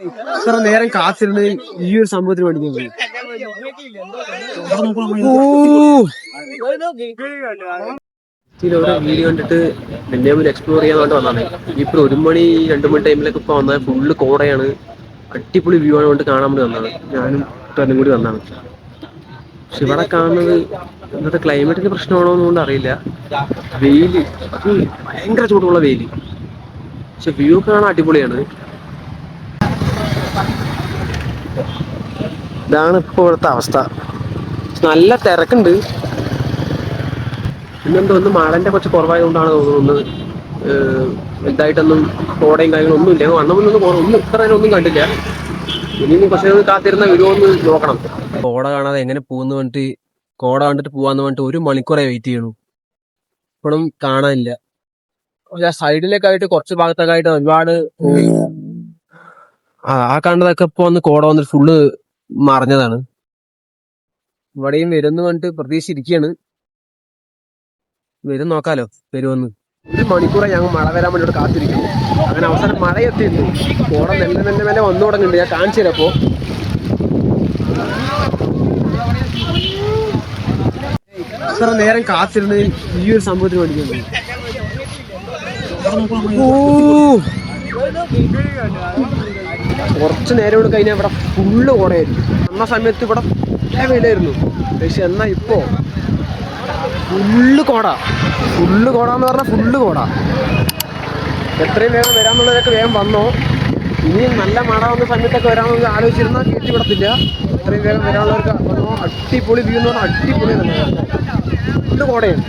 ഇത്ര നേരം കാത്തിരുന്ന് ഈ ഒരു സംഭവത്തിന് വേണ്ടി ഞാൻ പോയി. ഓരോ വീഡിയോ കണ്ടിട്ട് പിന്നെ എക്സ്പ്ലോർ ചെയ്യാൻ വേണ്ടി വന്നതാണ്. ഇപ്പൊ 1 മണി 2 മണി ടൈമിലൊക്കെ ഇപ്പൊ വന്നത് ഫുള്ള് കോടയാണ്. അടിപൊളി വ്യൂ ആണ് കൊണ്ട് കാണാൻ വേണ്ടി വന്നതാണ്. ഞാനും തന്നെ കൂടി വന്നതാണ്. പക്ഷെ ഇവിടെ കാണുന്നത് ഇന്നത്തെ ക്ലൈമറ്റിന്റെ പ്രശ്നമാണോ എന്നുകൊണ്ട് അറിയില്ല. വെയില് അത് ഭയങ്കര ചൂടുള്ള വെയില്. പക്ഷെ വ്യൂ കാണാൻ അടിപൊളിയാണ്. ഇതാണ് ഇപ്പോൾ ഇവിടുത്തെ അവസ്ഥ. നല്ല തിരക്കുണ്ട്. പിന്നെന്തോ ഒന്ന് മഴന്റെ കുറച്ച് കുറവായതുകൊണ്ടാണ് തോന്നുന്നത് ഇതായിട്ടൊന്നും കോടയും കാര്യങ്ങളും ഒന്നും ഇല്ല. ഒന്നും ഇത്ര നേരം ഒന്നും കണ്ടില്ല. ഇനി കുറച്ച് കാത്തിരുന്ന വരുമോന്ന് നോക്കണം. കോട കാണാതെ എങ്ങനെ പോകുന്നു പറഞ്ഞിട്ട് കോട കണ്ടിട്ട് പോവാന്ന് പറഞ്ഞിട്ട് 1 മണിക്കൂറായി വെയിറ്റ് ചെയ്യണു. ഇപ്പോഴും കാണാനില്ല. സൈഡിലേക്കായിട്ട് കുറച്ച് ഭാഗത്തൊക്കെ ആയിട്ട് ഒരുപാട് ആ കണ്ടതൊക്കെ ഇപ്പൊ വന്ന് കോട വന്നിട്ട് ഫുള്ള് മറിഞ്ഞതാണ്. ഇവിടെയും വരുമെന്ന് പറഞ്ഞിട്ട് പ്രതീക്ഷിച്ചിരിക്കുകയാണ്. വരും നോക്കാലോ വരുമെന്ന്. 1 മണിക്കൂറായി ഞങ്ങൾ മഴ വരാൻ വേണ്ടിയിട്ട് കാത്തിരിക്കുന്നു. അങ്ങനെ അവസാനം മഴ എത്തിയിരുന്നു. കോട മെല്ലെ വന്നു തുടങ്ങുന്നുണ്ട്. ഞാൻ കാണിച്ചു തരാം. അപ്പോ ഇത്ര നേരം കാത്തിരുന്ന് ഈ ഒരു സംഭവത്തിന് വേണ്ടി ഞാൻ പോയി. കുറച്ച് നേരം കൂടെ കഴിഞ്ഞാൽ ഇവിടെ ഫുള്ള് കോടയായിരുന്നു. അന്ന സമയത്ത് ഇവിടെ വെയിലായിരുന്നു. പക്ഷെ എന്നാ ഇപ്പോ ഫുള്ള് കോട എന്ന് പറഞ്ഞാൽ ഫുള്ള് കോട. എത്രയും വേഗം വരാന്നുള്ളതൊക്കെ വേഗം വന്നോ. ഇനി നല്ല മഴ വന്ന സമയത്തൊക്കെ വരാമെന്ന് ആലോചിച്ചിരുന്നാൽ കയറ്റിവിടത്തില്ല. എത്രയും വേഗം വരാനുള്ളവർക്ക് വന്നോ. അടിപൊളി വ്യൂ എന്ന് പറഞ്ഞാൽ അടിപൊളി തന്നെ. ഫുള്ള് കോടയാണ്.